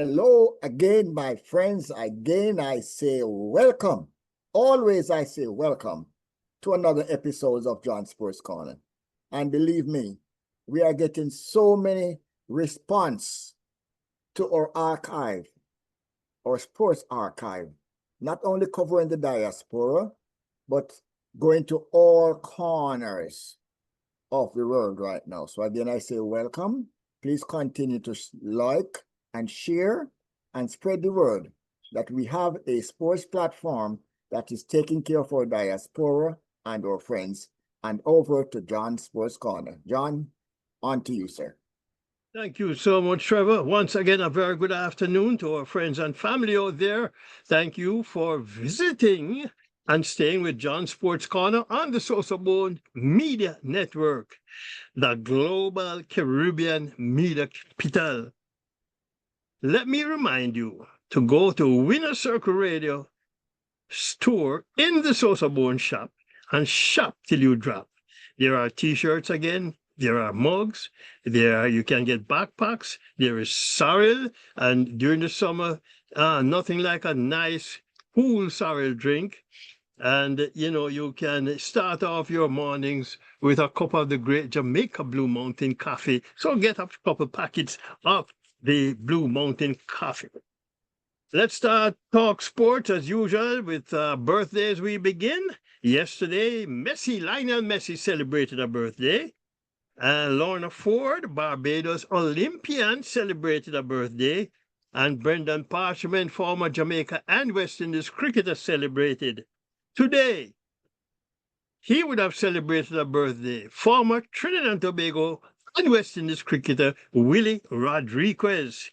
Hello again, my friends. Again, I say welcome. Always I say welcome to another episode of John Sports Corner. And believe me, we are getting so many response to our archive, our sports archive, not only covering the diaspora, but going to all corners of the world right now. So again, I say welcome. Please continue to like and share and spread the word that we have a sports platform that is taking care of our diaspora and our friends. And over to John Sports Corner. John, on to you, sir. Thank you so much, Trevor. Once again, a very good afternoon to our friends and family out there. Thank you for visiting and staying with John Sports Corner on the SosoBone Media Network, the global Caribbean media capital. Let me remind you to go to Winner Circle Radio store in the SosoBone shop and shop till you drop. There are t-shirts again. There are mugs. You can get backpacks. There is sorrel, and during the summer, nothing like a nice cool sorrel drink. And you can start off your mornings with a cup of the great Jamaica Blue Mountain coffee. So get a couple packets of the Blue Mountain coffee. Let's start talk sports as usual with birthdays. We begin. Yesterday, Lionel Messi celebrated a birthday. Lorna Ford, Barbados Olympian, celebrated a birthday. And Brendan Parchment, former Jamaica and West Indies cricketer, celebrated. Today, he would have celebrated a birthday. Former Trinidad and Tobago and West Indies cricketer Willie Rodriguez.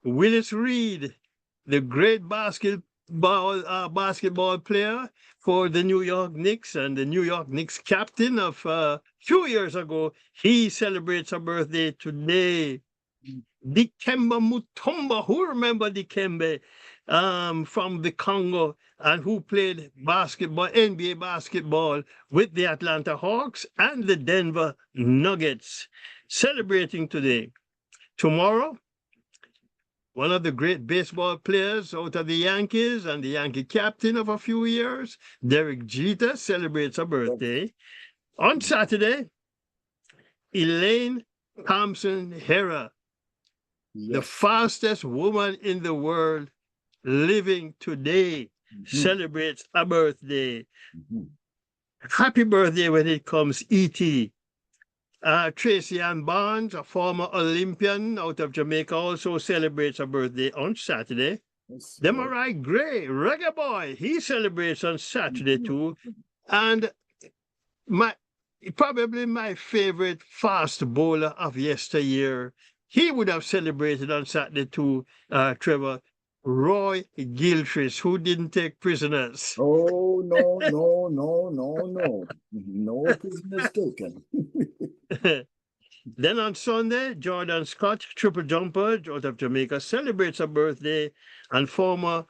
Willis Reed, the great basketball player for the New York Knicks and the New York Knicks captain of a few years ago, he celebrates a birthday today. Dikembe Mutombo, who remember Dikembe from the Congo and who played basketball, NBA basketball with the Atlanta Hawks and the Denver Nuggets, celebrating today. Tomorrow, one of the great baseball players out of the Yankees and the Yankee captain of a few years, Derek Jeter, celebrates a birthday. On Saturday, Elaine Thompson Hera, the fastest woman in the world living today, celebrates a birthday. Happy birthday when it comes, E.T. Tracy Ann Barnes, a former Olympian out of Jamaica, also celebrates a birthday on Saturday. Demarai Gray, reggae boy, he celebrates on Saturday too. And probably my favorite fast bowler of yesteryear, he would have celebrated on Saturday too, Trevor, Roy Gilchrist, who didn't take prisoners. Oh, no. No prisoners taken. Then on Sunday, Jordan Scott, triple jumper out of Jamaica, celebrates a birthday, and former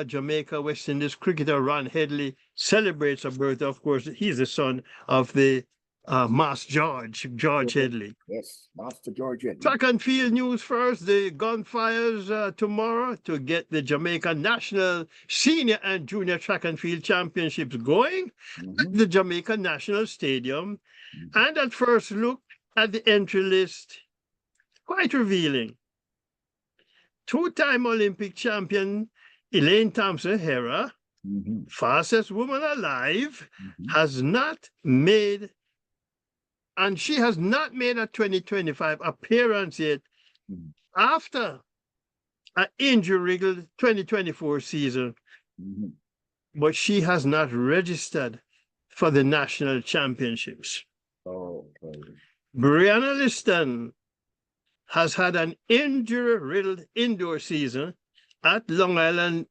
Jamaica West Indies cricketer Ron Headley celebrates a birthday. Of course, he's the son of the Master George Headley. Yes, Master George Headley. Track and field news first. The gunfires tomorrow to get the Jamaica National Senior and Junior Track and Field Championships going at the Jamaica National Stadium. And at first look at the entry list, quite revealing. Two-time Olympic champion Elaine Thompson Hera, fastest woman alive, has not made a 2025 appearance yet after an injury-riddled 2024 season. But she has not registered for the national championships. Brianna Liston has had an injury-riddled indoor season at Louisiana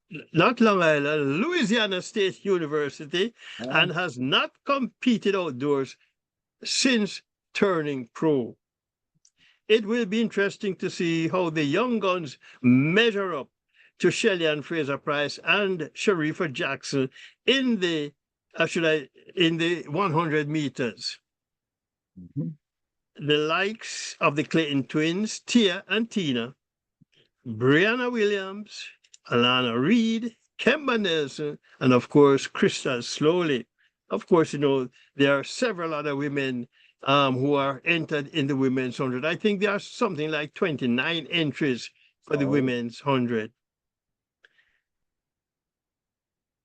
State University, and has not competed outdoors since turning pro. It will be interesting to see how the young guns measure up to Shelley Ann Fraser-Price and Sharifa Jackson in the 100 meters. The likes of the Clayton twins, Tia and Tina, Brianna Williams, Alana Reed, Kemba Nelson, and of course, Crystal Slowly. Of course, there are several other women who are entered in the women's 100. I think there are something like 29 entries for the women's 100.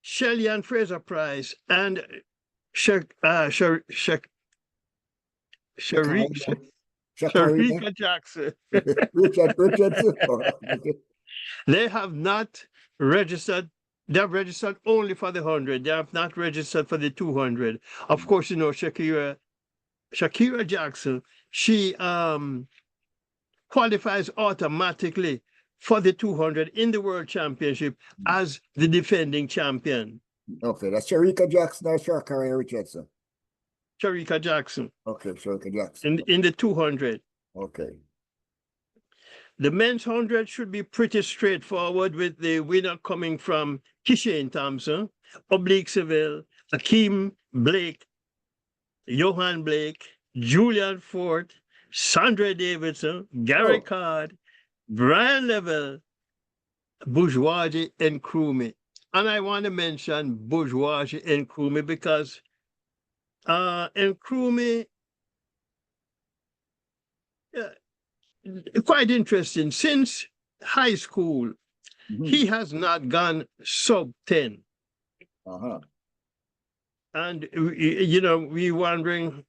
Shelley Ann Fraser Price and Sharika Jackson. Richardson. They have not registered. They have registered only for the 100. They have not registered for the 200. Of course, Shakira Jackson, she qualifies automatically for the 200 in the World Championship as the defending champion. Okay, that's Sharika Jackson or Shakira Richardson? Sharika Jackson. Okay, Sharika Jackson. In the 200. Okay. The men's 100 should be pretty straightforward, with the winner coming from Kishane Thompson, Oblique Seville, Akeem Blake, Johan Blake, Julian Fort, Sandra Davidson, Gary Card, Brian Level, Bourgeoisie and Krumi. And I want to mention Bourgeoisie and Krumi because Krumi, quite interesting. Since high school, he has not gone sub 10. And, we wondering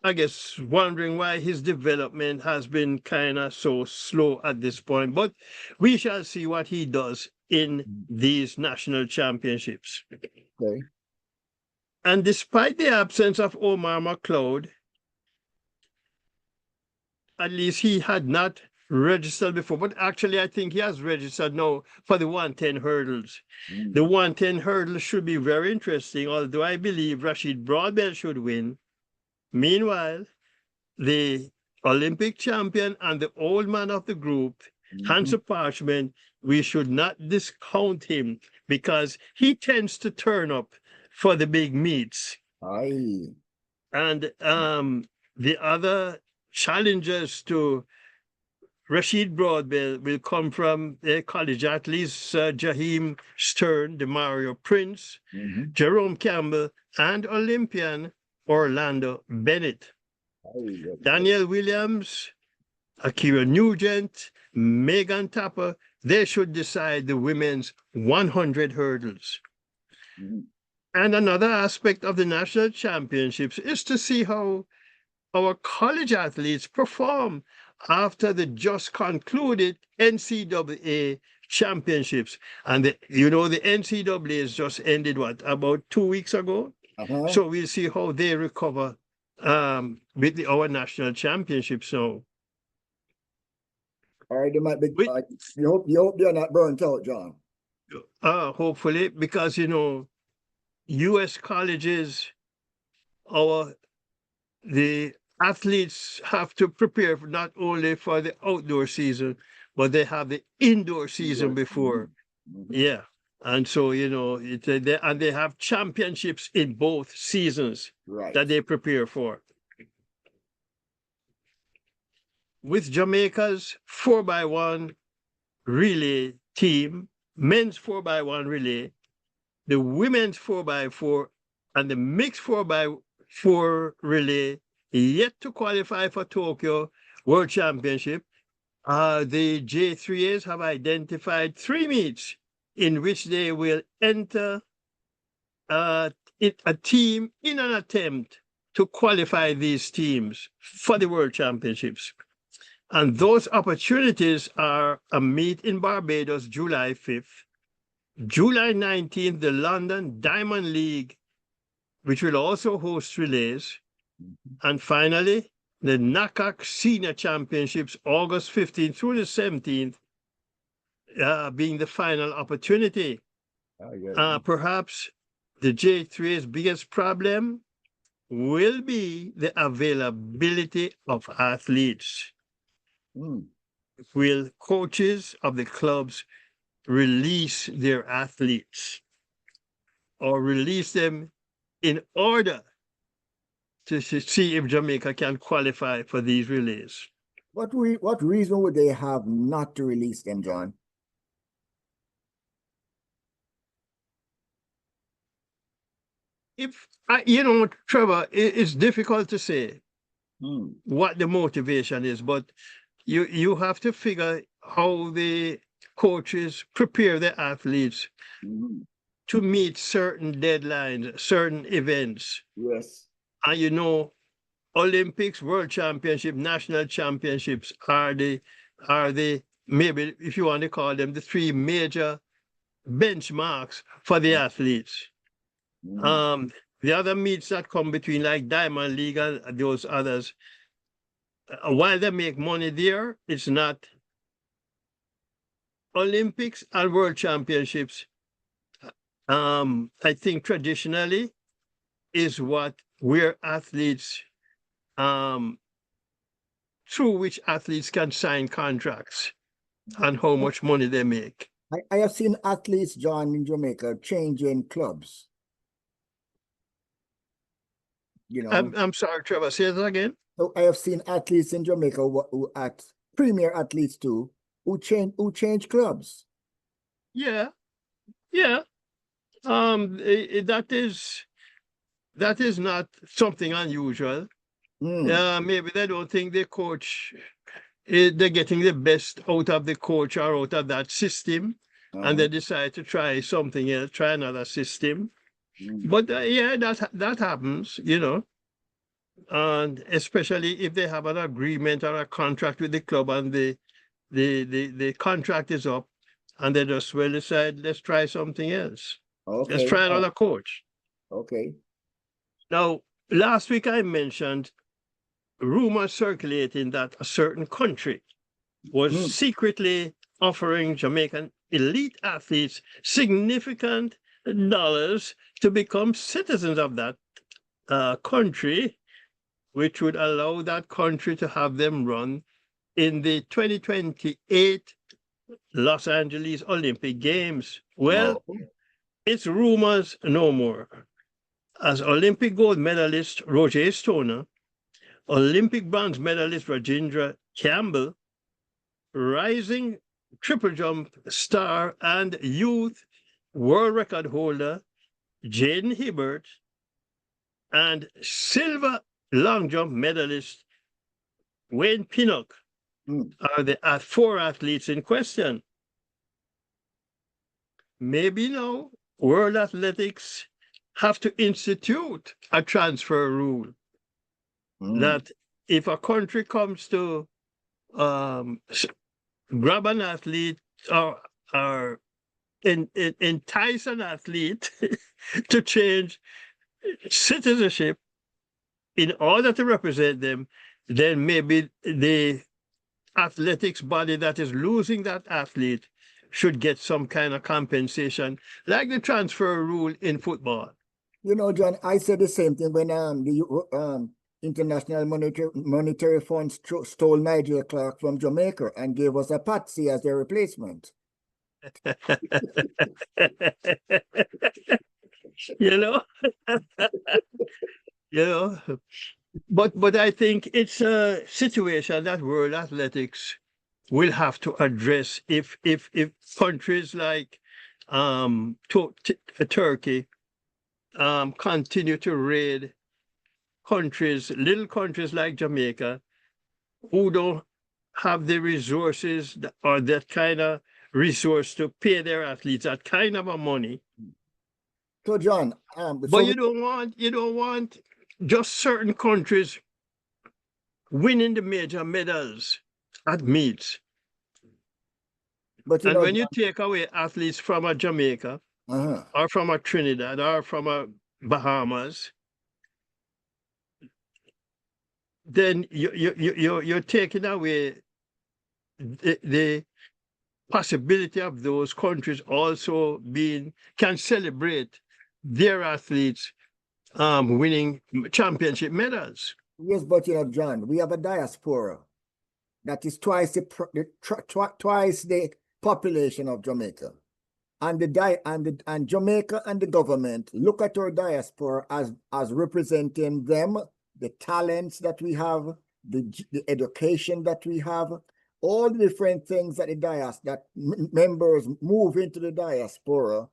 why his development has been kind of so slow at this point. But we shall see what he does in these national championships. Okay. And despite the absence of Omar McLeod, at least he had not registered before, but actually I think he has registered now for the 110 hurdles. The 110 hurdles should be very interesting, although I believe Rashid Broadbell should win. Meanwhile, the Olympic champion and the old man of the group, Hansa Parchment, we should not discount him because he tends to turn up for the big meets. Aye. And the other challengers to Rashid Broadbell will come from the college athletes, Jaheim Stern, Demario Prince, Jerome Campbell, and Olympian Orlando Bennett. Danielle Williams, Akira Nugent, Megan Tapper, they should decide the women's 100 hurdles. And another aspect of the national championships is to see how our college athletes perform after the just concluded NCAA championships. And the NCAA has just ended, about 2 weeks ago? So we'll see how they recover with our national championships now. All right, they might be. You hope they're not burnt out, John. Hopefully, because U.S. colleges, the athletes have to prepare not only for the outdoor season, but they have the indoor season before. Yeah. And so, and they have championships in both seasons that they prepare for. With Jamaica's 4x1 relay team, men's 4x1 relay, the women's 4x4, and the mixed 4x4 relay yet to qualify for Tokyo World Championship, the J3As have identified 3 meets in which they will enter a team in an attempt to qualify these teams for the World Championships. And those opportunities are a meet in Barbados, July 5th, July 19th, the London Diamond League, which will also host relays, and finally, the NACAC Senior Championships, August 15th through the 17th, being the final opportunity. Perhaps the J3's biggest problem will be the availability of athletes. Will coaches of the clubs release their athletes or release them in order to see if Jamaica can qualify for these relays? What reason would they have not to release them, John? If Trevor, it's difficult to say what the motivation is, but you have to figure how the coaches prepare the athletes to meet certain deadlines, certain events. Yes. And Olympics, World Championship, National Championships are the maybe, if you want to call them, the three major benchmarks for the athletes. The other meets that come between, like Diamond League and those others, while they make money there, it's not Olympics and World Championships. I think traditionally is where athletes, through which athletes can sign contracts and how much money they make. I have seen athletes, John, in Jamaica changing clubs. I'm sorry, Trevor, say that again. So I have seen athletes in Jamaica who at premier athletes too, who change clubs. Yeah. That is not something unusual. Maybe they don't think the coach, they're getting the best out of the coach or out of that system, and they decide to try something else, try another system. But that happens, and especially if they have an agreement or a contract with the club and the contract is up, and they just will decide, let's try something else. Okay. Let's try another coach. Okay. Now, last week I mentioned rumors circulating that a certain country was secretly offering Jamaican elite athletes significant dollars to become citizens of that country, which would allow that country to have them run in the 2028 Los Angeles Olympic Games. Well, it's rumors no more. As Olympic gold medalist Roger Stoner, Olympic bronze medalist Rajendra Campbell, rising triple jump star and youth world record holder Jaden Hibbert, and silver long jump medalist Wayne Pinnock are the four athletes in question. Maybe now World Athletics have to institute a transfer rule that if a country comes to grab an athlete or entice an athlete to change citizenship in order to represent them, then maybe the athletics body that is losing that athlete should get some kind of compensation, like the transfer rule in football. John, I said the same thing when the International Monetary Fund stole Nigel Clark from Jamaica and gave us a Patsy as their replacement. But I think it's a situation that World Athletics will have to address if countries like Turkey continue to raid little countries like Jamaica, who don't have the resources or that kind of resource to pay their athletes that kind of a money. So, John, but you don't want just certain countries winning the major medals at meets. But when you take away athletes from a Jamaica or from a Trinidad or from a Bahamas, then you're taking away the possibility of those countries also can celebrate their athletes winning championship medals. Yes, but John, we have a diaspora that is twice the population of Jamaica, and Jamaica and the government look at our diaspora as representing them, the talents that we have, the education that we have, all the different things that that members move into the diaspora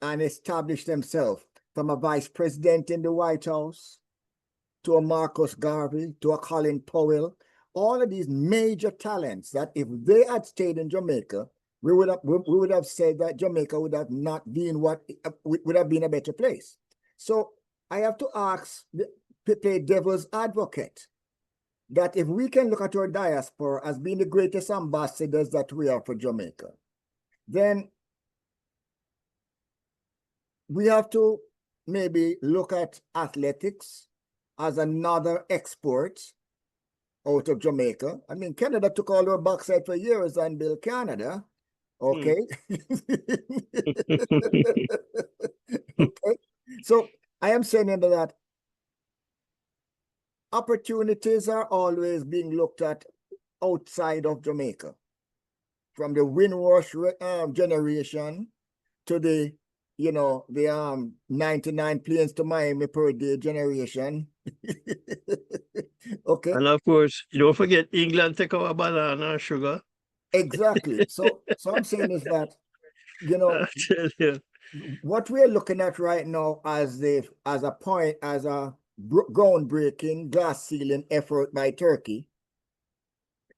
and establish themselves, from a vice president in the White House to a Marcus Garvey to a Colin Powell, all of these major talents that if they had stayed in Jamaica, we would have said that Jamaica would have not been would have been a better place. So I have to play devil's advocate, that if we can look at our diaspora as being the greatest ambassadors that we are for Jamaica, then we have to maybe look at athletics as another export out of Jamaica. I mean, Canada took all our bauxite for years and built Canada. Okay. Okay. So I am saying that opportunities are always being looked at outside of Jamaica, from the Windrush generation to the 99 planes to Miami per day generation. Okay. And of course, you don't forget England take our banana and sugar. Exactly. So I'm saying is that, what we're looking at right now as a groundbreaking glass ceiling effort by Turkey,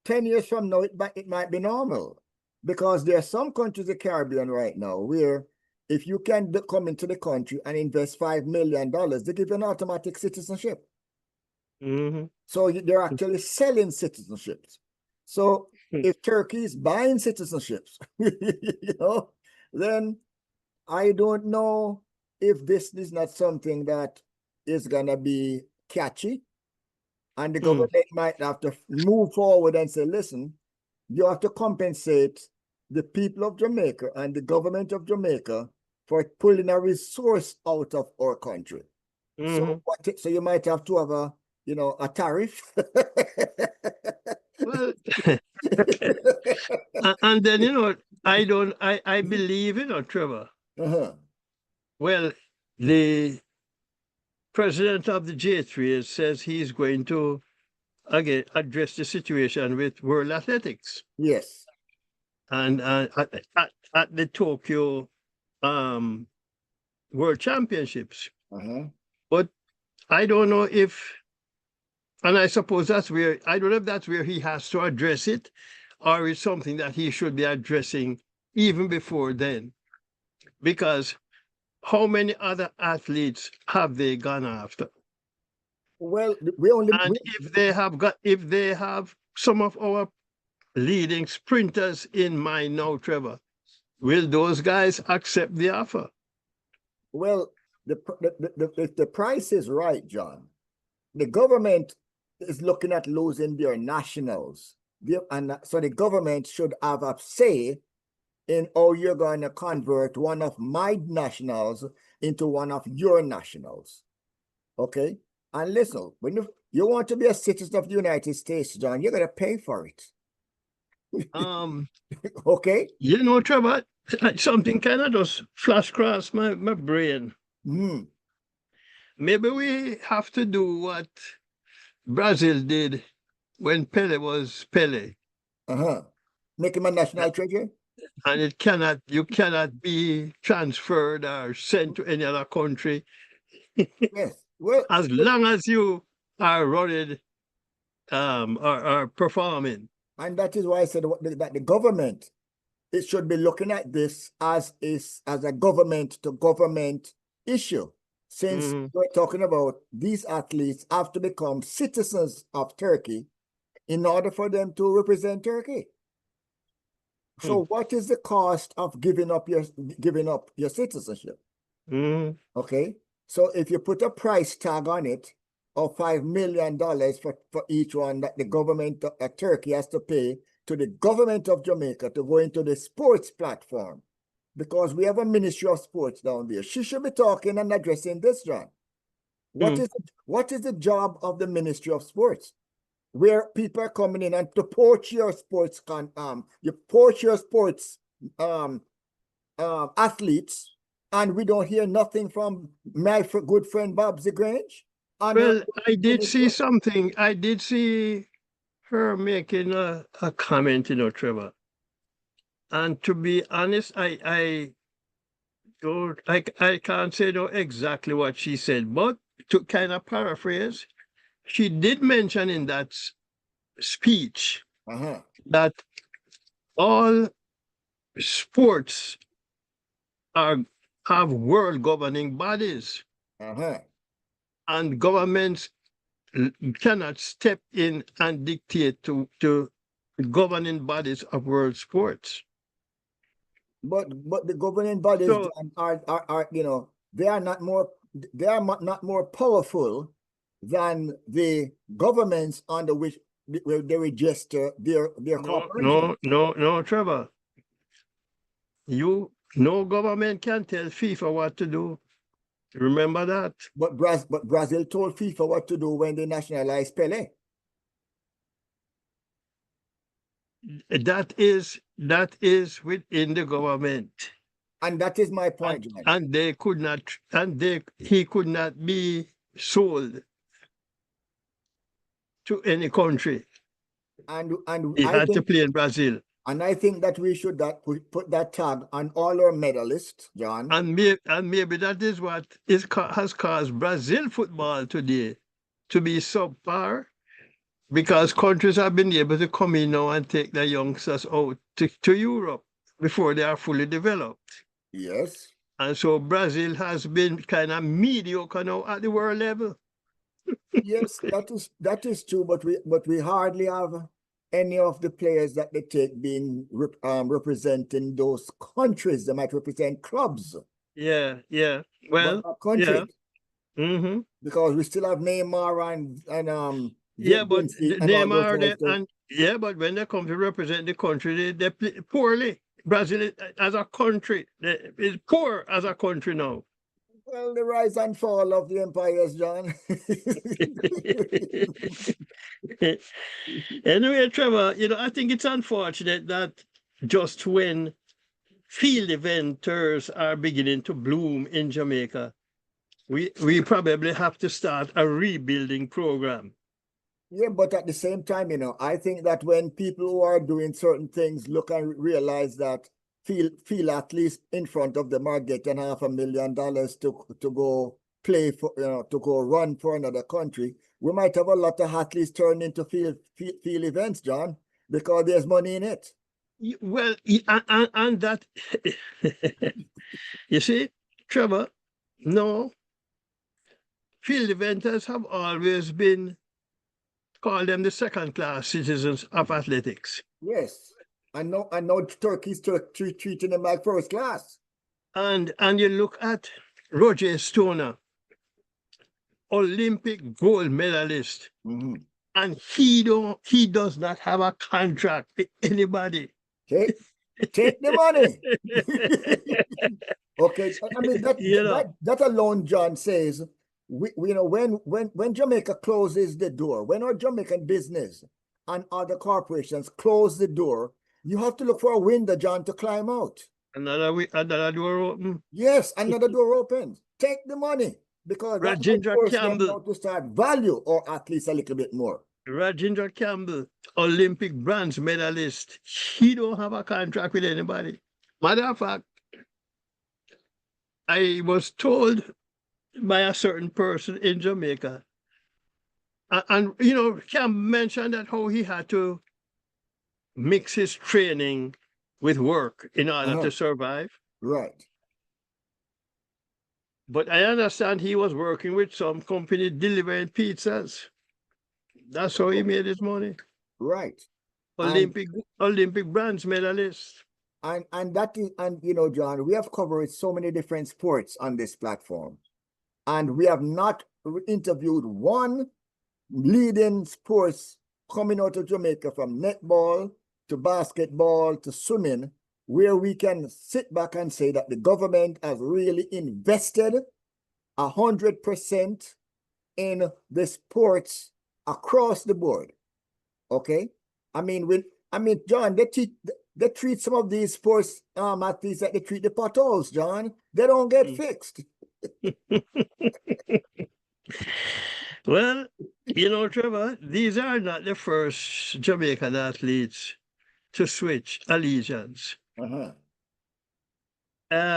10 years from now, it might be normal, because there are some countries in the Caribbean right now where if you can come into the country and invest $5 million, they give you an automatic citizenship. Mm-hmm. So they're actually selling citizenships. So if Turkey is buying citizenships, then I don't know if this is not something that is going to be catchy. And the government might have to move forward and say, listen, you have to compensate the people of Jamaica and the government of Jamaica for pulling a resource out of our country. So you might have to have a tariff. Well, and then, I believe, Trevor. Well, the president of the J3 says he's going to, again, address the situation with World Athletics. Yes. And at the Tokyo World Championships. But I don't know if, and I suppose I don't know if that's where he has to address it, or it's something that he should be addressing even before then. Because how many other athletes have they gone after? Well, if they have some of our leading sprinters in mind now, Trevor, will those guys accept the offer? Well, if the price is right, John, the government is looking at losing their nationals. And so the government should have a say in how you're going to convert one of my nationals into one of your nationals. Okay? And listen, when you want to be a citizen of the United States, John, you're going to pay for it. Okay? Trevor, something kind of just flashed across my brain. Maybe we have to do what Brazil did when Pele was Pele. Make him a national treasure? And you cannot be transferred or sent to any other country. Yes. Well, as long as you are running or performing. And that is why I said that the government, it should be looking at this as a government to government issue. Since we're talking about these athletes have to become citizens of Turkey in order for them to represent Turkey. So what is the cost of giving up your citizenship? Okay. So if you put a price tag on it of $5 million for each one that the government of Turkey has to pay to the government of Jamaica to go into the sports platform, because we have a Ministry of Sports down there. She should be talking and addressing this, John. What is the job of the Ministry of Sports? Where people are coming in and to poach your sports athletes, and we don't hear nothing from my good friend Bob Grange. Well, Honorable I did see Minister. something. I did see her making a comment, Trevor. And to be honest, I can't say no exactly what she said, but to kind of paraphrase, she did mention in that speech Uh-huh. that all sports are have world governing bodies, Uh-huh. and governments cannot step in and dictate to governing bodies of world sports. But the governing bodies, So John, are they are not more not more powerful than the governments under which they register their corporation. no, Trevor. No government can tell FIFA what to do. Remember that. But Brazil told FIFA what to do when they nationalized Pele. That is within the government. And that is my point, John. And they could not, he could not be sold to any country. And He I had to think play in Brazil. and I think that we should put that tag on all our medalists, John. And maybe that is what has caused Brazil football today to be subpar, because countries have been able to come in now and take their youngsters out to Europe before they are fully developed. Yes. And so Brazil has been kind of mediocre now at the world level. Yes, that is true, but we hardly have any of the players that they take being representing those countries. They might represent clubs, Yeah. but Well, not yeah. countries, Mm-hmm. because we still have Neymar and Yeah, but and all those Neymar, guys. but when they come to represent the country, they play poorly. Brazil as a country is poor as a country now. Well, the rise and fall of the empires, John. Anyway, Trevor, I think it's unfortunate that just when field eventers are beginning to bloom in Jamaica, we probably have to start a rebuilding program. Yeah, but at the same time, I think that when people who are doing certain things look and realize that feel at least in front of them are getting $500,000 to go play for, to go run for another country, we might have a lot of athletes turn into field events, John, because there's money in it. Well, and that, you see, Trevor, no, field eventers have always been called them the second-class citizens of athletics. Yes, I know Turkey's treating them like first class. And you look at Roger Stoner, Olympic gold medalist, and he does not have a contract with anybody. Take the money. Okay, I mean that alone, John says, when Jamaica closes the door, when our Jamaican business and other corporations close the door, you have to look for a window, John, to climb out. Another door open. Yes, another door opens. Take the money, because that might force them now to start value, or at least a little bit more. Rajendra Campbell, Olympic bronze medalist, he don't have a contract with anybody. Matter of fact, I was told by a certain person in Jamaica, and Campbell mentioned that how he had to mix his training with work in order to survive. Right. But I understand he was working with some company delivering pizzas. That's how he made his money. Right. Olympic bronze medalist. And that is, and John, we have covered so many different sports on this platform, and we have not interviewed one leading sports coming out of Jamaica, from netball to basketball to swimming, where we can sit back and say that the government has really invested 100% in the sports across the board. Okay, I mean, John, they treat some of these sports athletes like they treat the potholes, John. They don't get fixed. Well, Trevor, these are not the first Jamaican athletes to switch allegiance. Uh-huh.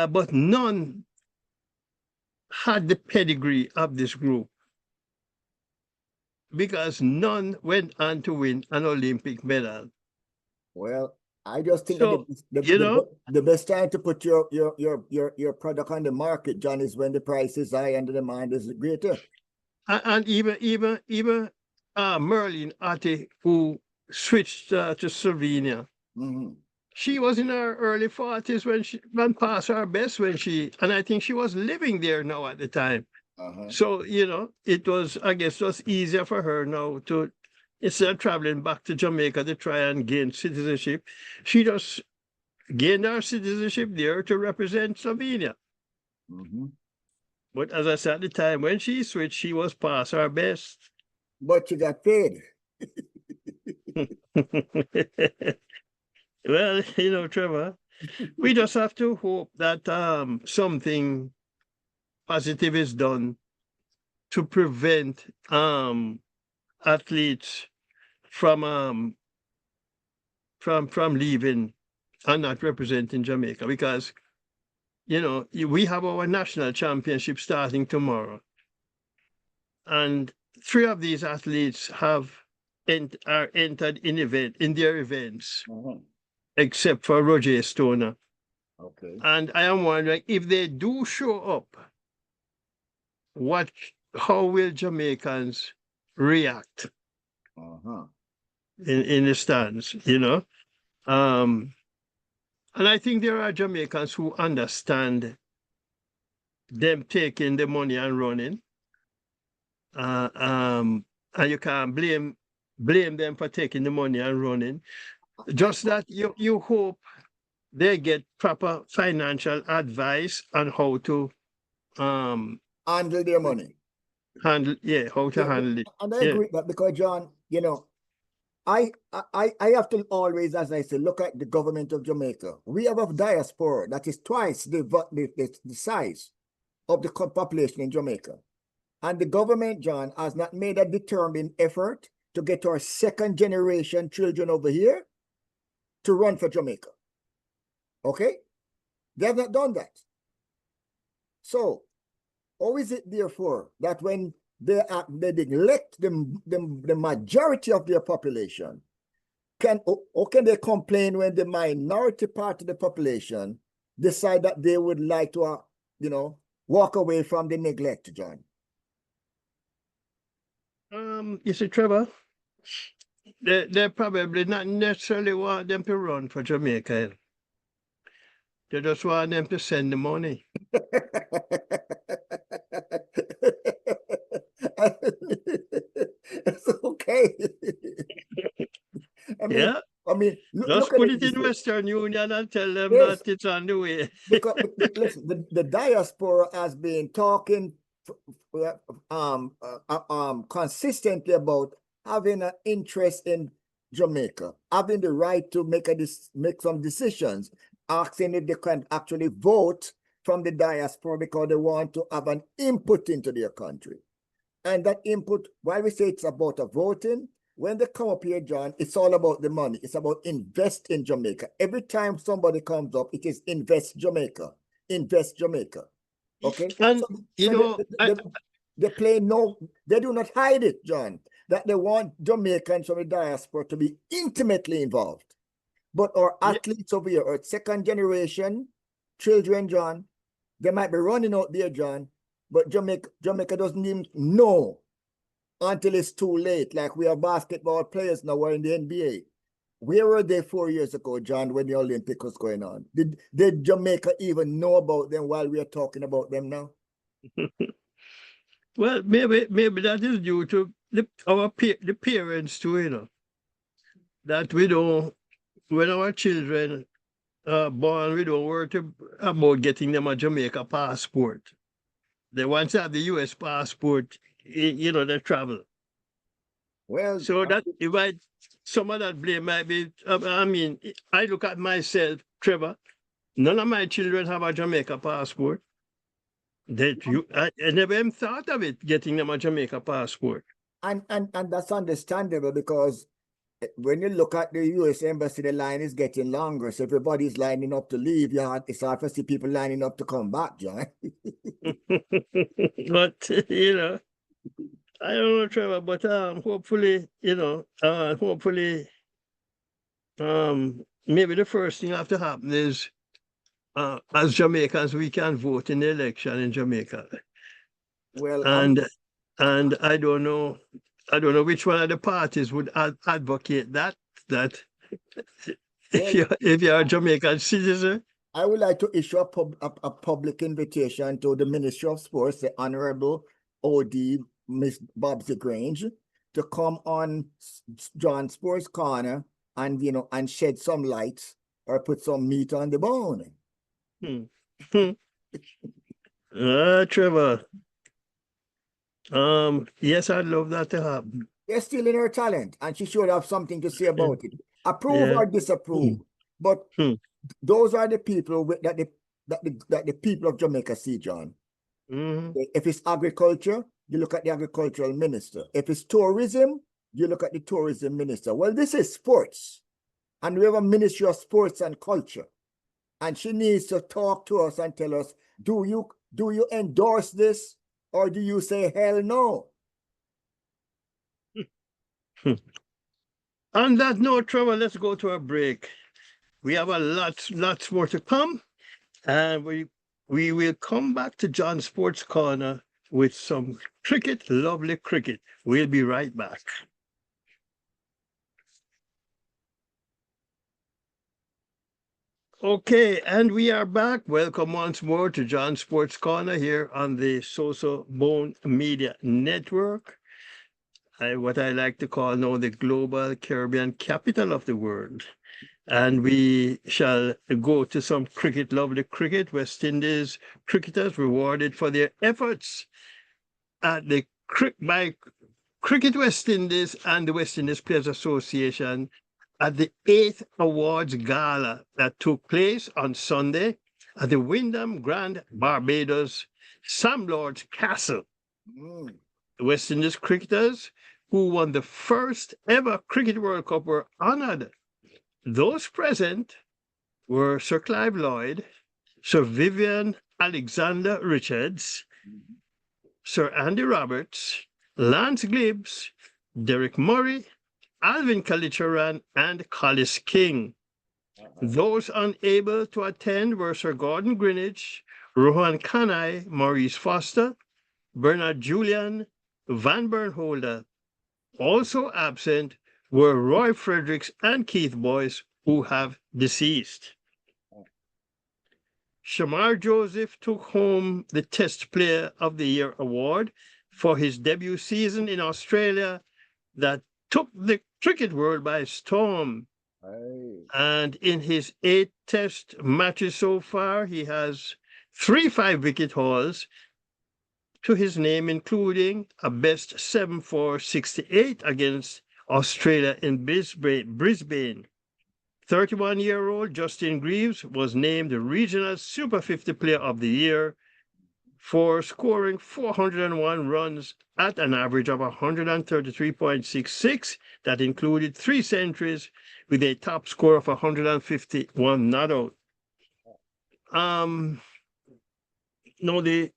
But none had the pedigree of this group because none went on to win an Olympic medal. Well, I just think that So, you know, the best time to put your product on the market, John, is when the price is high and the demand is greater. and even Merlin Ate, who switched to Slovenia, Mm-hmm. she was in her early 40s when she ran past her best and I think she was living there now at the time. Uh-huh. So, I guess it was easier for her now to, instead of traveling back to Jamaica to try and gain citizenship, she just gained her citizenship there to represent Slovenia. Mm-hmm. But as I said at the time, when she switched, she was past her best. But you got paid. Well, Trevor, we just have to hope that something positive is done to prevent athletes from from leaving and not representing Jamaica because we have our national championship starting tomorrow, and three of these athletes are entered in their events, Uh-huh. except for Roger Stoner. Okay. And I am wondering if they do show up, how will Jamaicans react Uh-huh. in the stands? Um, and I think there are Jamaicans who understand them taking the money and running. And you can't blame them for taking the money and running. Just that you hope they get proper financial advice on how to um Handle their money. how to Yeah, handle it. and I Yeah. agree that because John, I have to always, as I say, look at the government of Jamaica. We have a diaspora that is twice the size of the population in Jamaica. And the government, John, has not made a determined effort to get our second generation children over here to run for Jamaica. Okay? They have not done that. So, how is it therefore that when they neglect the majority of their population, how can they complain when the minority part of the population decide that they would like to, walk away from the neglect, John? You see, Trevor, they probably not necessarily want them to run for Jamaica. They just want them to send the money. It's okay. I mean, Yeah. look, Just look at put it it this in way. Western Union and tell them Yes, that it's on the way. because listen, the diaspora has been talking consistently about having an interest in Jamaica, having the right to make some decisions, asking if they can actually vote from the diaspora because they want to have an input into their country. And that input, while we say it's about a voting, when they come up here, John, it's all about the money. It's about invest in Jamaica. Every time somebody comes up, it is invest Jamaica, invest Jamaica. Okay? And, So, so I, they play no, they do not hide it, John, that they want Jamaicans from the diaspora to be intimately involved. But our athletes over here, our second generation children, John, they might be running out there, John, but Jamaica doesn't even know until it's too late. Like we have basketball players now who are in the NBA. Where were they 4 years ago, John, when the Olympics was going on? Did Jamaica even know about them while we are talking about them now? well, maybe that is due to the parents too, that we don't, when our children are born, we don't worry about getting them a Jamaica passport. They want to have the US passport, they travel. Well, So that some of that blame might be, I look at myself, Trevor, none of my children have a Jamaica passport. I never even thought of it, getting them a Jamaica passport. And that's understandable because when you look at the US Embassy, the line is getting longer. So everybody's lining up to leave. It's hard to see people lining up to come back, John. But, I don't know, Trevor, but hopefully, maybe the first thing have to happen is, as Jamaicans, we can vote in the election in Jamaica. Well, And I don't know which one of the parties would advocate that if you're a Jamaican citizen. I would like to issue a public invitation to the Ministry of Sports, the Honorable OD Miss Bobsy Grange, to come on John Sports Corner and shed some light or put some meat on the bone. Trevor. Yes, I'd love that to happen. They're stealing her talent, and she should have something to say about it. Approve or disapprove. But those are the people that the people of Jamaica see, John. If it's agriculture, you look at the agricultural minister. If it's tourism, you look at the tourism minister. Well, this is sports, and we have a Ministry of Sports and Culture, and she needs to talk to us and tell us, do you endorse this, or do you say hell no? On that note, Trevor, let's go to a break. We have a lots more to come, and we will come back to John Sports Corner with some cricket, lovely cricket. We'll be right back. Okay, and we are back. Welcome once more to John Sports Corner here on the SosoBone Media Network. What I like to call now the global Caribbean capital of the world. And we shall go to some cricket, lovely cricket. West Indies cricketers rewarded for their efforts at by Cricket West Indies and the West Indies Players Association at the 8th Awards Gala that took place on Sunday at the Wyndham Grand Barbados Sam Lord's Castle. The West Indies cricketers who won the first ever Cricket World Cup were honored. Those present were Sir Clive Lloyd, Sir Vivian Alexander Richards, Sir Andy Roberts, Lance Gibbs, Derek Murray, Alvin Kalicharan, and Collis King. Those unable to attend were Sir Gordon Greenwich, Rohan Kanai, Maurice Foster, Bernard Julian, Van Bernholder. Also absent were Roy Fredericks and Keith Boyce, who have deceased. Shamar Joseph took home the Test Player of the Year award for his debut season in Australia that took the cricket world by storm. And in his 8 Test matches so far, he has 3 5-wicket hauls to his name, including a best 7 for 68 against Australia in Brisbane. 31-year-old Justin Greaves was named the Regional Super 50 Player of the Year for scoring 401 runs at an average of 133.66. That included 3 centuries with a top score of 151 not out. No, the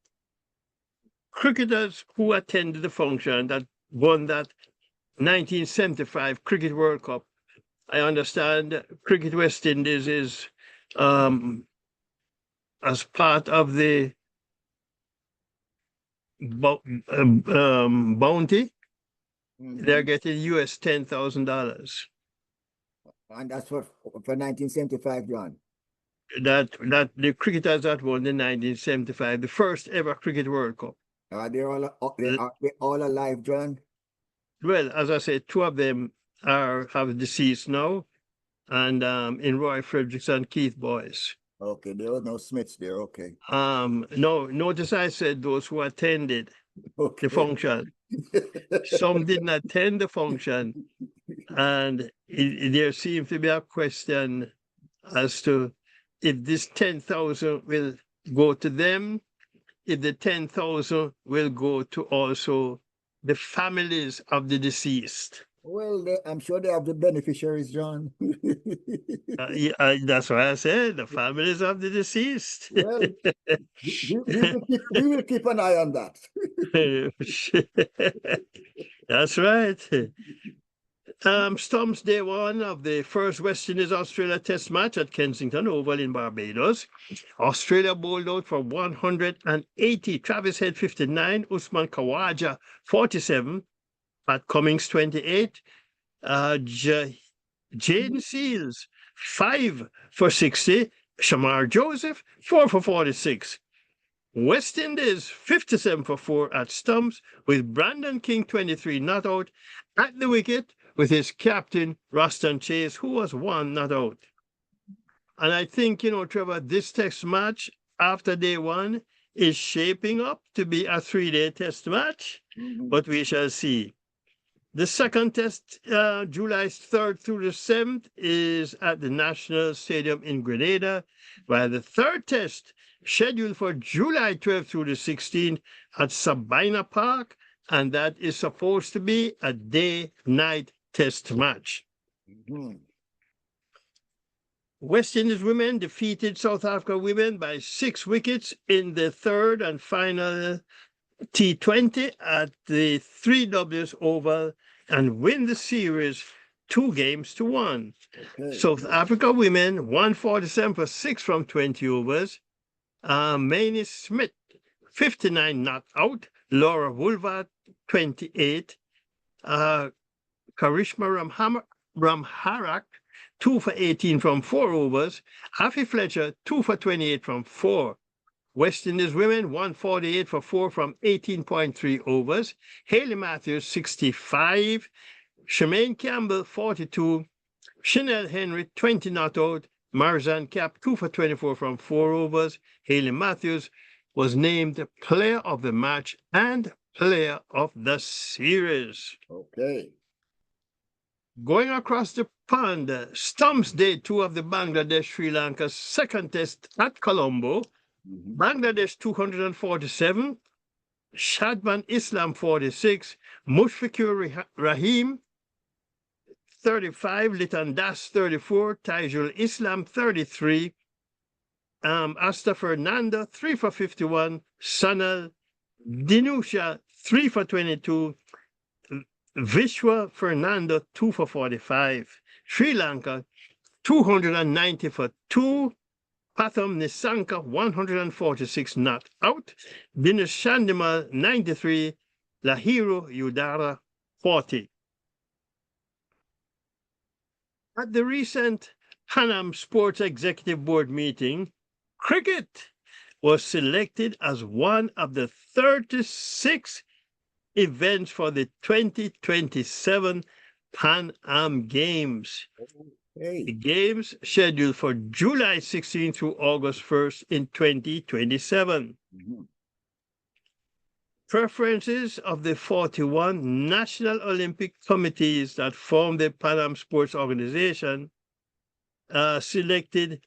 cricketers who attended the function that won that 1975 Cricket World Cup, I understand Cricket West Indies is as part of the bounty. They're getting US $10,000. And that's for 1975, John. That the cricketers that won the 1975, the first ever Cricket World Cup. They're all alive, John? Well, as I said, 2 of them have deceased now, and in Roy Fredericks and Keith Boyce. Okay, there was no Smiths there. Okay. No, notice I said those who attended the function. Some didn't attend the function, and there seems to be a question as to if this 10,000 will go to them if the 10,000 will go to also the families of the deceased. Well, I'm sure they have the beneficiaries, John. That's why I said the families of the deceased. Well, we will keep an eye on that. That's right. Storms day one of the first West Indies Australia Test match at Kensington Oval in Barbados. Australia bowled out for 180. Travis Head 59, Usman Khawaja 47, Pat Cummings 28, Jaden Seals 5 for 60, Shamar Joseph 4 for 46. West Indies 57 for 4 at stumps, with Brandon King 23 not out at the wicket with his captain Roston Chase, who was 1 not out. And I think, Trevor, this test match after day one is shaping up to be a 3-day test match, but we shall see. The second test, July 3rd through the 7th, is at the National Stadium in Grenada, while the third test, scheduled for July 12th through the 16th at Sabina Park, and that is supposed to be a day-night test match. West Indies women defeated South Africa women by 6 wickets in the third and final T20 at the 3Ws Oval and win the series 2-1. Okay. South Africa women 147 for 6 from 20 overs. Maney Smith 59 not out. Laura Woolvard 28. Karishma Ramharak 2 for 18 from 4 overs. Afi Fletcher 2 for 28 from 4. West Indies women 148 for 4 from 18.3 overs. Hayley Matthews 65. Shemaine Campbell 42. Chanel Henry 20 not out. Marzan Cap 2 for 24 from 4 overs. Hayley Matthews was named player of the match and player of the series. Okay. Going across the pond, Stumps Day 2 of the Bangladesh-Sri Lanka second test at Colombo. Bangladesh 247, Shadman Islam 46, Mushfiqur Rahim 35, Litan Das 34, Taijul Islam 33, Asta Fernanda 3 for 51, Sanal Dinusha 3 for 22, Vishwa Fernando 2 for 45, Sri Lanka 290 for 2, Patham Nisanka 146 not out, Dinesh Chandimal 93, Lahiro Udara 40. At the recent Hanam Sports Executive Board meeting, cricket was selected as one of the 36 events for the 2027 Pan Am Games. The games scheduled for July 16 through August 1st in 2027. Preferences of the 41 National Olympic Committees that form the Pan Am Sports Organization selected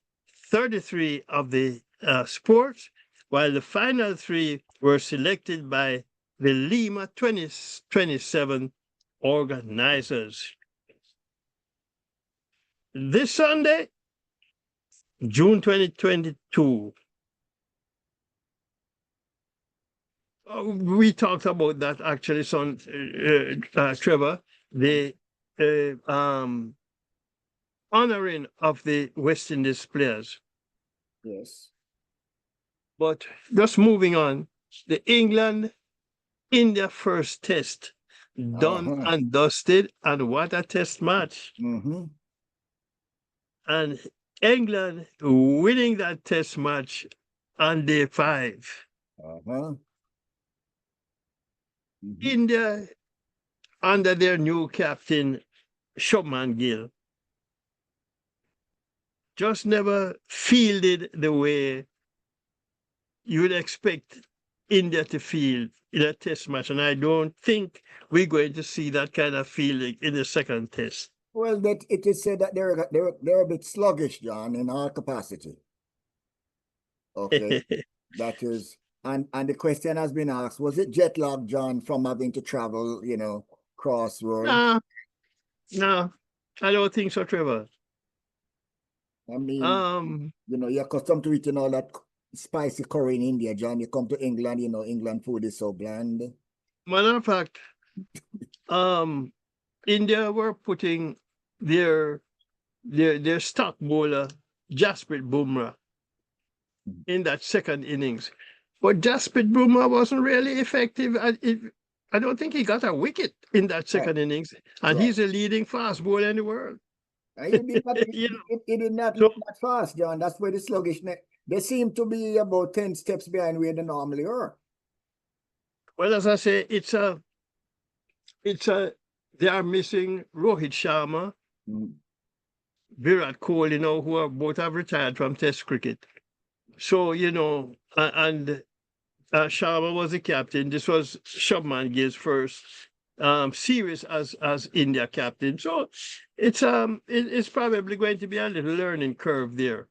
33 of the sports, while the final 3 were selected by the Lima 2027 organizers. This Sunday, June 2022, we talked about that actually, son, Trevor, the honoring of the West Indies players. Yes. But just moving on, the England-India first test, done and dusted, and what a test match. And England winning that test match on day 5. India, under their new captain, Shubman Gill, just never fielded the way you would expect India to field in a test match. And I don't think we're going to see that kind of fielding in the second test. Well, that it is said that they're a bit sluggish, John, in our capacity. Okay. That is, And the question has been asked, was it jet lag, John, from having to travel, cross world? No, I don't think so, Trevor. I mean, Um, you're accustomed to eating all that spicy curry in India, John. You come to England, England food is so bland. matter of fact, India were putting their stock bowler, Jasprit Bumrah, in that second innings. But Jasprit Bumrah wasn't really effective. I don't think he got a wicket in that second innings, and Right. he's a leading fast bowler in the world. He did not, You know, he did not so, look that fast, John. That's where the sluggishness. They seem to be about 10 steps behind where they normally are. well, as I say, they are missing Rohit Sharma, Virat Kohli, who are both have retired from Test cricket. So, and Sharma was the captain. This was Shubman Gill's first series as India captain. So it's probably going to be a little learning curve there.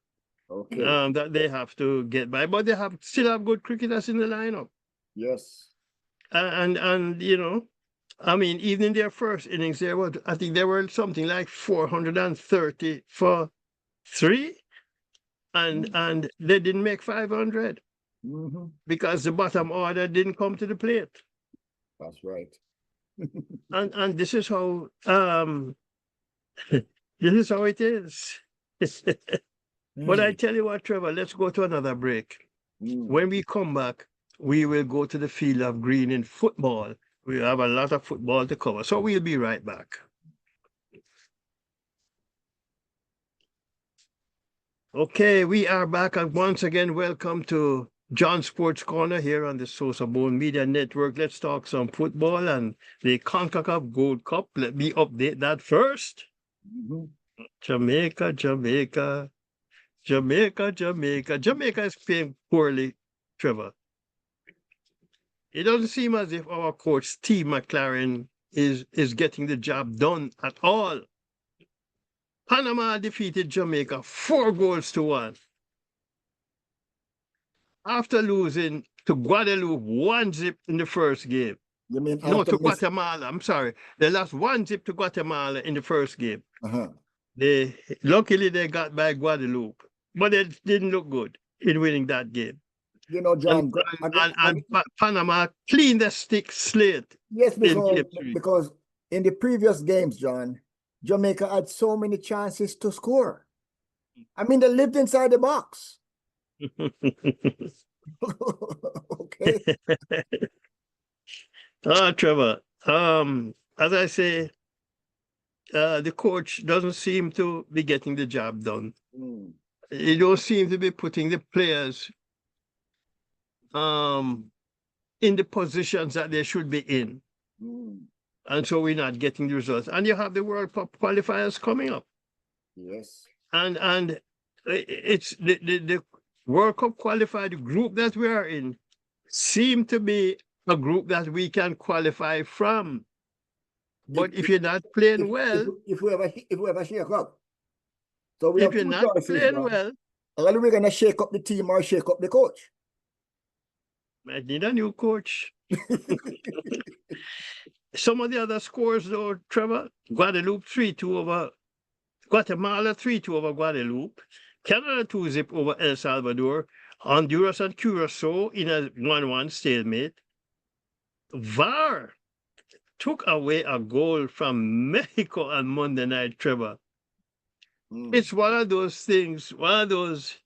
Okay. That they have to get by, but they still have good cricketers in the lineup. Yes. And I mean, even in their first innings, I think there were something like 430 for three, and they didn't make 500 because the bottom order didn't come to the plate. That's right. And this is how this is how it is. But I tell you what, Trevor, let's go to another break. When we come back, we will go to the field of green in football. We have a lot of football to cover, so we'll be right back. Okay, we are back, and once again, welcome to John Sports Corner here on the SosoBone Media Network. Let's talk some football and the CONCACAF Gold Cup. Let me update that first. Jamaica is playing poorly, Trevor. It doesn't seem as if our coach, Steve McLaren, is getting the job done at all. Panama defeated Jamaica 4-1 after losing to Guadeloupe 1-0 in the first game. You mean No, to Guatemala. I'm sorry. They lost 1-0 to Guatemala in the first game. Luckily they got by Guadeloupe, but they didn't look good in winning that game. John, and Panama cleaned the slate. Yes, because in the previous games, John, Jamaica had so many chances to score. I mean, they lived inside the box. Okay. Trevor, as I say, the coach doesn't seem to be getting the job done. He don't seem to be putting the players in the positions that they should be in. And so we're not getting the results. And you have the World Cup qualifiers coming up. Yes. And it's the World Cup qualified group that we are in seem to be a group that we can qualify from. But if you're not playing well, if we ever shake up, so we if have you're two not choices, playing well, either we're gonna shake up the team or shake up the coach. I need a new coach. Some of the other scores, though, Trevor, Guadeloupe 3-2 over Guatemala, 3-2 over Guadeloupe, Canada 2-0 over El Salvador, Honduras and Curacao in a 1-1 stalemate. VAR took away a goal from Mexico on Monday night, Trevor. It's one of those things, one of those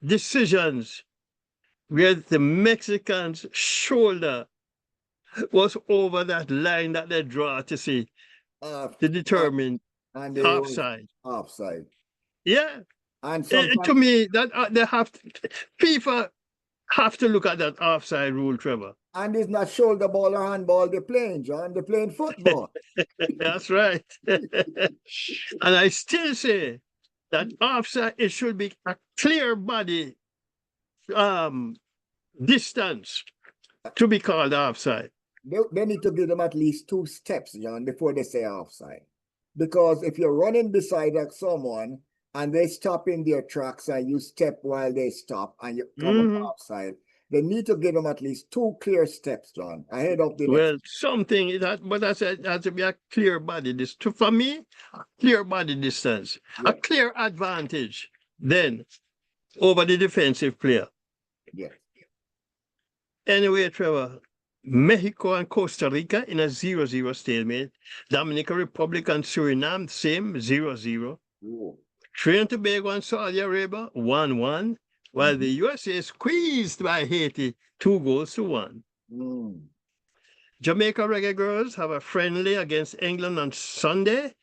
decisions where the Mexicans' shoulder was over that line that they draw to see, to determine offside. Offside. Yeah. And to me, that FIFA have to look at that offside rule, Trevor. And it's not shoulder ball or handball they're playing, John. They're playing football. That's right. And I still say that offside, it should be a clear body distance to be called offside. They need to give them at least 2 steps, John, before they say offside. Because if you're running beside someone and they stop in their tracks and you step while they stop and you come up offside, they need to give them at least 2 clear steps, John, ahead of the next. Well, something that, but that's has to be a clear body distance. For me, a clear body distance, Yeah. a clear advantage then over the defensive player. Yeah. Anyway, Trevor, Mexico and Costa Rica in a 0-0 stalemate. Dominican Republic and Suriname, same 0-0. Ooh. Trinidad and Tobago and Saudi Arabia, 1-1. While the USA squeezed by Haiti, 2-1. Mm. Jamaica Reggae Girls have a friendly against England on Sunday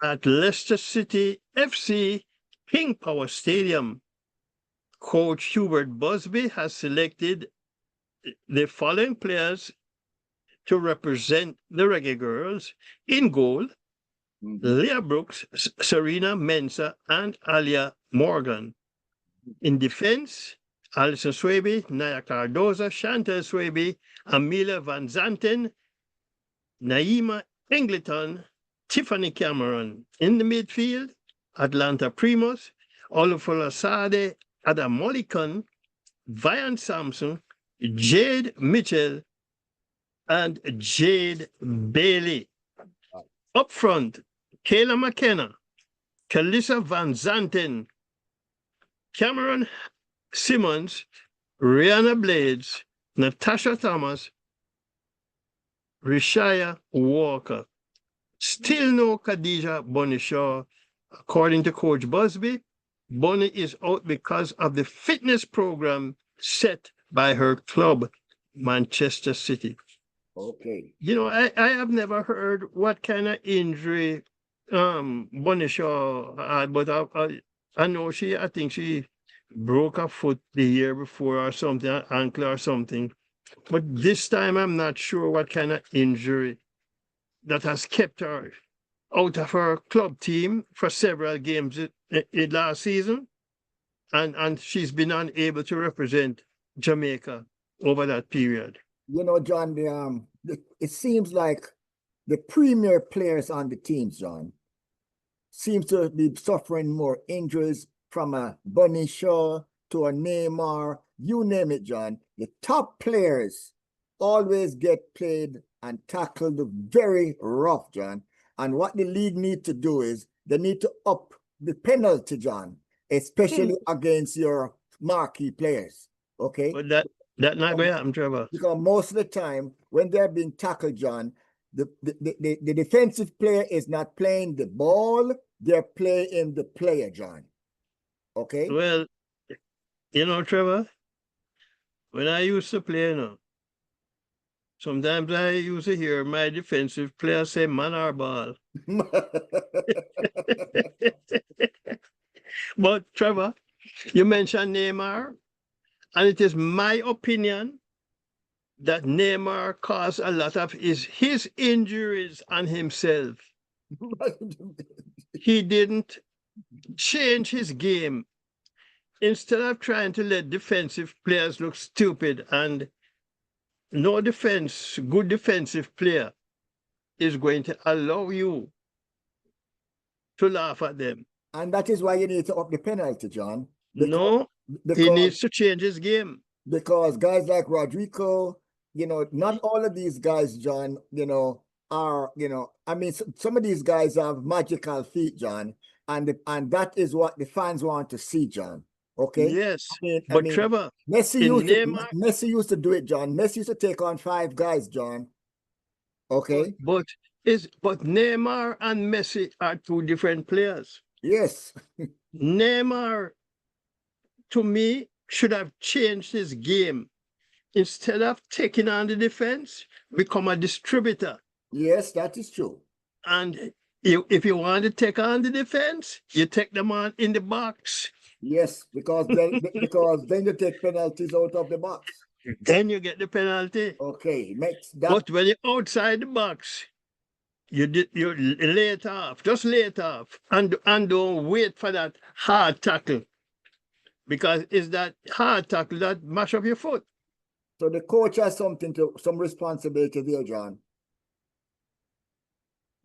at Leicester City FC King Power Stadium. Coach Hubert Busby has selected the following players to represent the Reggae Girls: in goal, Leah Brooks, Serena Mensah, and Alia Morgan. In defense, Alison Swaby, Naya Cardoza, Chantal Swaby, Amelia Van Zanten, Naima Engleton, Tiffany Cameron. In the midfield, Atlanta Primus, Olufala Sade, Adam Mollican, Vian Sampson, Jade Mitchell, and Jade Bailey. Up front, Kayla McKenna, Kalissa Van Zanten, Cameron Simmons, Rihanna Blades, Natasha Thomas, Rishaya Walker. Still no Khadija Bonishaw. According to Coach Busby, Bonnie is out because of the fitness program set by her club, Manchester City. Okay. You know, I have never heard what kind of injury Bonishaw had, but I know I think she broke her foot the year before or something, an ankle or something. But this time I'm not sure what kind of injury that has kept her out of her club team for several games last season. And she's been unable to represent Jamaica over that period. You know, John, it seems like the premier players on the teams, John, seems to be suffering more injuries, from a Bunny Shaw to a Neymar, you name it, John. The top players always get played and tackled very rough, John. And what the league need to do is they need to up the penalty, John, especially against your marquee players. Okay. But that not going to happen, Trevor. Because most of the time when they're being tackled, John, the defensive player is not playing the ball, they're playing the player, John. Okay. Well, you know, Trevor, when I used to play, you know, sometimes I used to hear my defensive player say man or ball. But Trevor, you mentioned Neymar, and it is my opinion that Neymar caused a lot of his injuries on himself. He didn't change his game. Instead of trying to let defensive players look stupid, and no good defensive player is going to allow you to laugh at them. And that is why you need to up the penalty, John. No, he needs to change his game. Because guys like Rodrigo, you know, not all of these guys, John, you know, are, you know, I mean, some of these guys have magical feet, John, and that is what the fans want to see, John. Okay. Yes, I mean, Trevor, Messi used to do it, John. Messi used to take on 5 guys, John. Okay. But Neymar and Messi are 2 different players. Yes. Neymar, to me, should have changed his game. Instead of taking on the defense, become a distributor. Yes, that is true. And if you want to take on the defense, you take them on in the box. Yes, because then you take penalties out of the box. Then you get the penalty. Okay, makes that. But when you're outside the box, you lay it off. Just lay it off, and don't wait for that hard tackle, because it's that hard tackle that mash up your foot. So the coach has some responsibility there, John,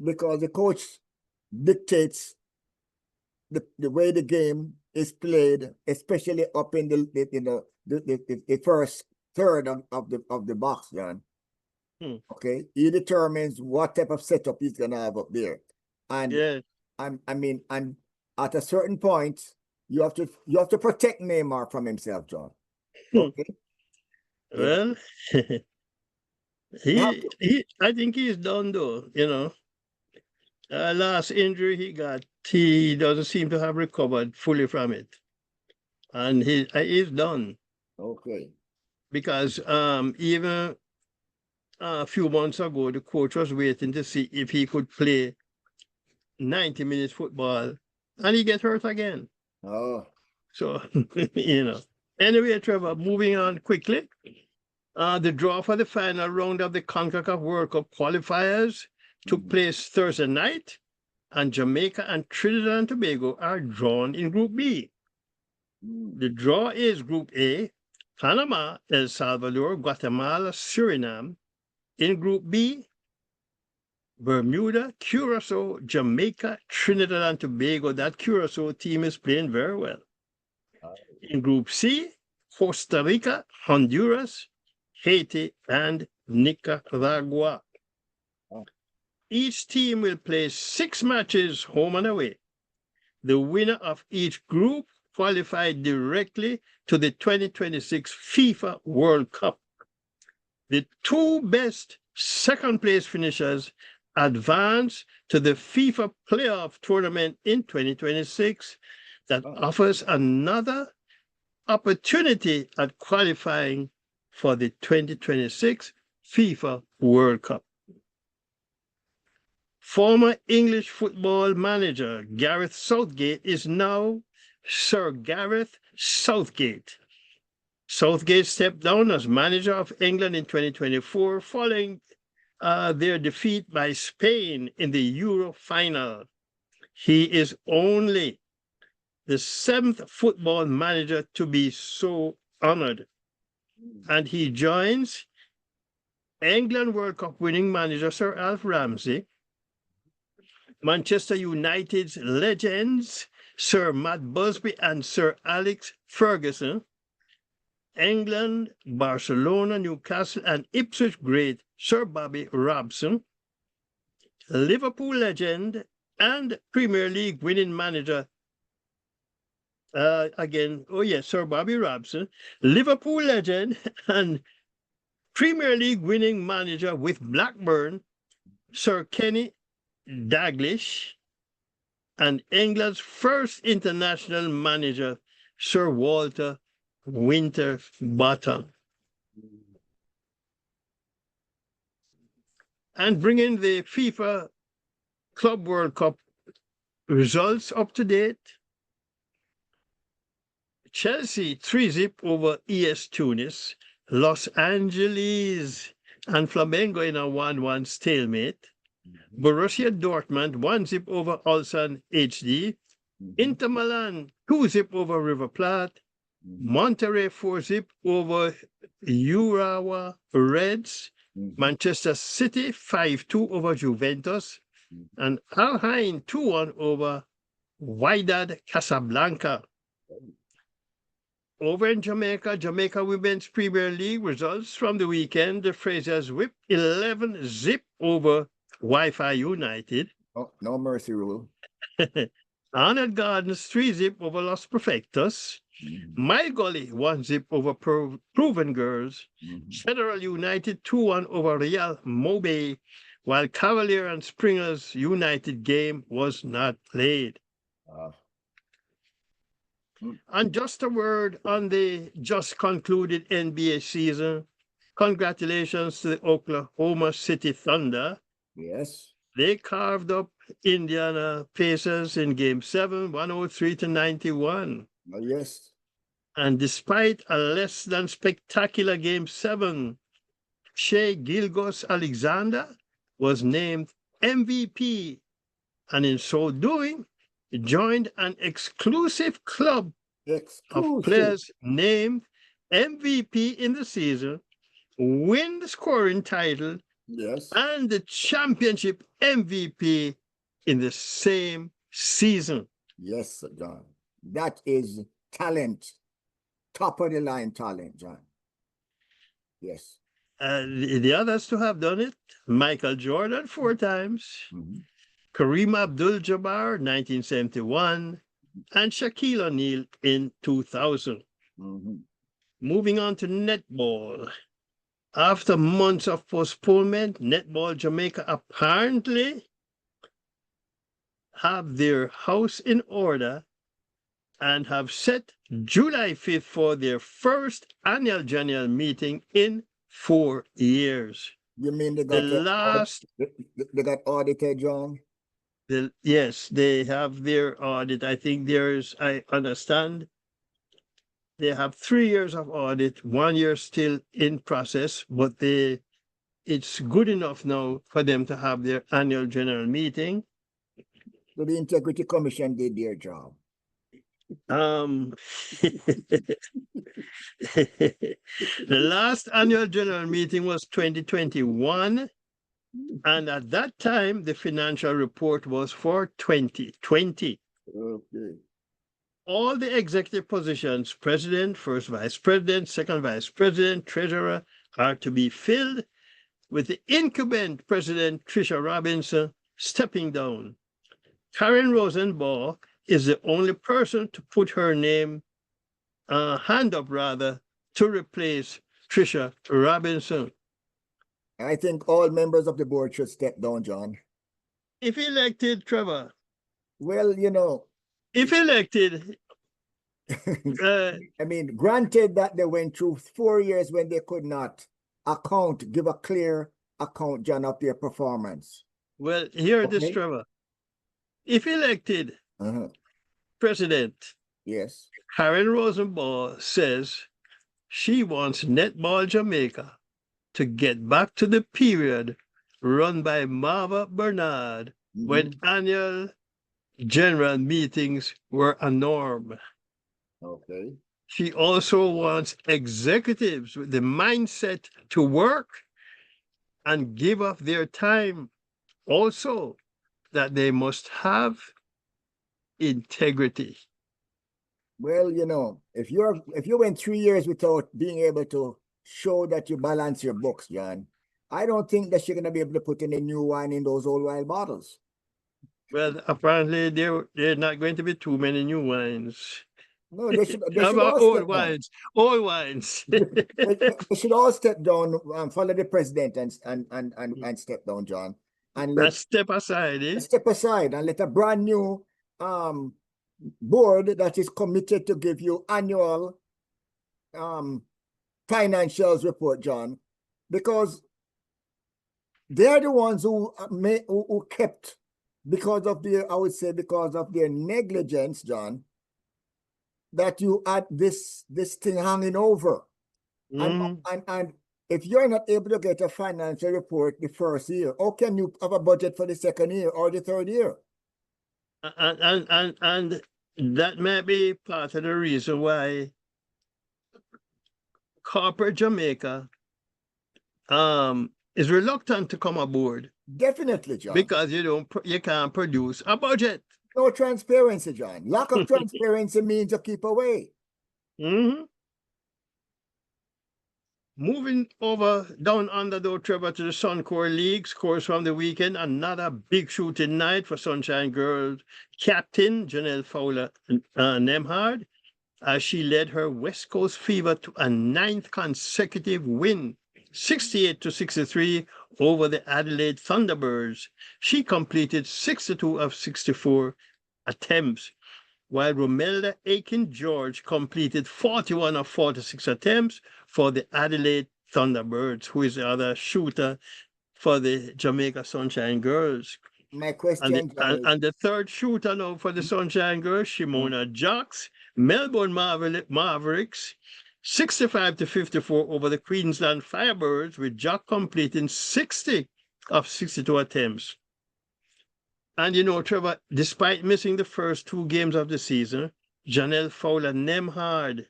because the coach dictates the way the game is played, especially up in the first third of the box, John. Hmm. Okay, he determines what type of setup he's gonna have up there, and Yeah. and at a certain point, you have to protect Neymar from himself, John. Okay, you know, Well, you have to. I think he's done though, you know. Last injury he got, he doesn't seem to have recovered fully from it. And he's done Okay, because even a few months ago, the coach was waiting to see if he could play 90 minutes football and he get hurt again. oh, So, you know. Anyway, Trevor, moving on quickly. The draw for the final round of the CONCACAF World Cup qualifiers took place Thursday night, and Jamaica and Trinidad and Tobago are drawn in Group B. The draw is Group A, Panama, El Salvador, Guatemala, Suriname. In Group B, Bermuda, Curacao, Jamaica, Trinidad and Tobago. That Curacao team is playing very well. In Group C, Costa Rica, Honduras, Haiti, and Nicaragua. Each team will play 6 matches home and away. The winner of each group qualified directly to the 2026 FIFA World Cup. The 2 best second place finishers advance to the FIFA playoff tournament in 2026 that offers another opportunity at qualifying for the 2026 FIFA World Cup. Former English football manager Gareth Southgate is now Sir Gareth Southgate. Southgate stepped down as manager of England in 2024 following their defeat by Spain in the Euro final. He is only the 7th football manager to be so honored, and he joins England World Cup winning manager Sir Alf Ramsey, Manchester United's legends Sir Matt Busby and Sir Alex Ferguson, England, Barcelona, Newcastle, and Ipswich great Sir Bobby Robson, Liverpool legend and Premier League winning manager Sir Bobby Robson, Liverpool legend and Premier League winning manager with Blackburn, Sir Kenny Dalglish, and England's first international manager, Sir Walter Winterbottom. And bringing the FIFA Club World Cup results up to date. Chelsea 3-0 over ES Tunis, Los Angeles and Flamengo in a 1-1 stalemate. Borussia Dortmund 1-0 over Ulsan HD. Inter Milan 2-0 over River Plate. Monterrey 4-0 over Urawa Reds. Manchester City 5-2 over Juventus. And Al Ain 2-1 over Wydad Casablanca. Over in Jamaica, Jamaica Women's Premier League results from the weekend. The Frasers whipped 11-0 over Wi-Fi United. Oh, no mercy rule. Honored Gardens 3-0 over Los Perfectos. My Gully 1-0 over Proven Girls. Federal United 2-1 over Real Mobe, while Cavalier and Springers United game was not played. And just a word on the just concluded NBA season. Congratulations to the Oklahoma City Thunder. Yes. They carved up Indiana Pacers in Game 7, 103-91. Oh, yes. And despite a less than spectacular Game 7, Shai Gilgeous-Alexander was named MVP, and in so doing, joined an exclusive club of players named MVP in the season, win the scoring title, yes, and the championship MVP in the same season. Yes, John. That is talent. Top of the line talent, John. Yes. The others to have done it, Michael Jordan 4 times, Kareem Abdul-Jabbar 1971, and Shaquille O'Neal in 2000. Moving on to netball. After months of postponement, Netball Jamaica apparently have their house in order and have set July 5th for their first annual general meeting in 4 years. You mean they The got last, they got audited, John? yes, they have their audit. I think I understand, they have 3 years of audit, 1 year still in process, but it's good enough now for them to have their annual general meeting. So the Integrity Commission did their job. The last annual general meeting was 2021, and at that time, the financial report was for 2020. Okay. All the executive positions, president, first vice president, second vice president, treasurer, are to be filled with the incumbent president, Tricia Robinson, stepping down. Karen Rosenbaugh is the only person to put her hand up rather, to replace Tricia Robinson. I think all members of the board should step down, John. If elected, Trevor. Well, you know. If elected. I mean, granted that they went through 4 years when they could not give a clear account, John, of their performance. Well, hear Okay. this, Trevor. If elected president, yes, Karen Rosenbaugh says she wants Netball Jamaica to get back to the period run by Marva Bernard when annual general meetings were a norm. Okay. She also wants executives with the mindset to work and give up their time. Also, that they must have integrity. Well, you know, if you went 3 years without being able to show that you balance your books, John, I don't think that you're going to be able to put any new wine in those old wine bottles. Well, apparently there are not going to be too many new wines. No, they should About all old wines. Old wines. they should all step down, follow the president and step down, John. And step aside, eh? Step aside and let a brand new board that is committed to give you annual financials report, John, because they're the ones who kept, because of their negligence, John, that you had this thing hanging over. And if you're not able to get a financial report the first year, how can you have a budget for the second year or the third year? And that may be part of the reason why corporate Jamaica is reluctant to come aboard. Definitely, John. Because you can't produce a budget. No transparency, John. Lack of transparency means you keep away. Moving over down under though, Trevor, to the Suncore League scores from the weekend. Another big shooting night for Sunshine Girls captain Janelle Fowler Nemhard, as she led her West Coast Fever to a 9th consecutive win, 68-63 over the Adelaide Thunderbirds. She completed 62 of 64 attempts, while Romelda Aiken-George completed 41 of 46 attempts for the Adelaide Thunderbirds, who is the other shooter for the Jamaica Sunshine Girls. My question, and the third shooter now for the Sunshine Girls, Shimona Jocks, Melbourne Mavericks, 65-54 over the Queensland Firebirds, with Jock completing 60 of 62 attempts. And you know, Trevor, despite missing the first 2 games of the season, Janelle Fowler Nemhard,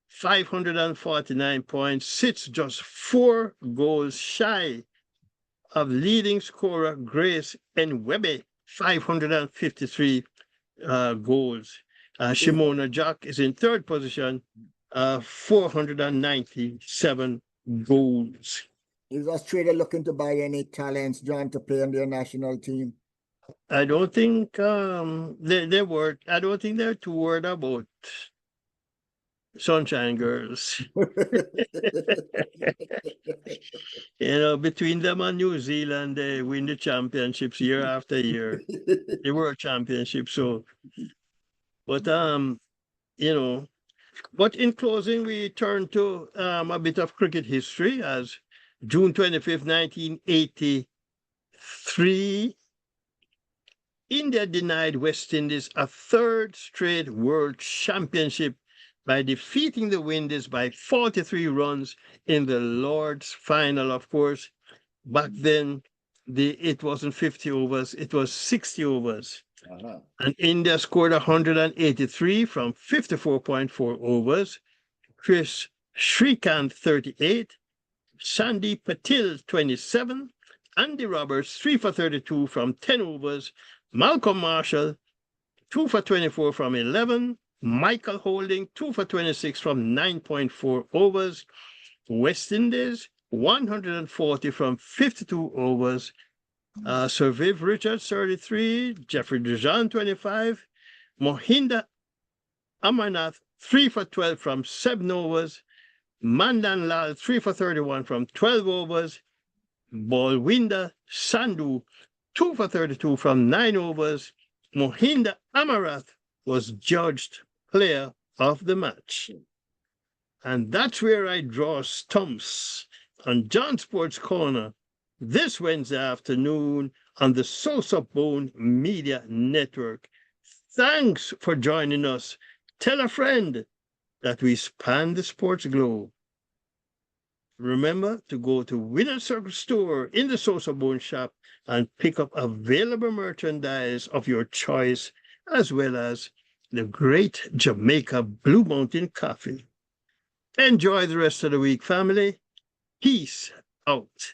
549 points, sits just 4 goals shy of leading scorer Grace Nwebe, 553 goals. Shimona Jock is in 3rd position, 497 goals. Is Australia looking to buy any talents, John, to play on their national team? I don't think they were. I don't think they're too worried about Sunshine Girls. Between them and New Zealand, they win the championships year after year, the World Championship. So, but but in closing, we turn to a bit of cricket history as June 25th, 1983. India denied West Indies a third straight World Championship by defeating the Windies by 43 runs in the Lord's final. Of course, back then, it wasn't 50 overs, it was 60 overs. Uh-huh. And India scored 183 from 54.4 overs. Chris Shrikant, 38. Sandeep Patil, 27. Andy Roberts, 3 for 32 from 10 overs. Malcolm Marshall, 2 for 24 from 11. Michael Holding, 2 for 26 from 9.4 overs. West Indies, 140 from 52 overs. Sir Viv Richards, 33. Jeffrey Dujan, 25. Mohinder Amarnath, 3 for 12 from 7 overs. Mandan Lal, 3 for 31 from 12 overs. Balwinder Sandhu, 2 for 32 from 9 overs. Mohinder Amarath was judged player of the match. And that's where I draw stumps on John Sports Corner this Wednesday afternoon on the SosoBone Media Network. Thanks for joining us. Tell a friend that we span the sports globe. Remember to go to Winner Circle Store in the SosoBone shop and pick up available merchandise of your choice, as well as the great Jamaica Blue Mountain coffee. Enjoy the rest of the week, family. Peace out.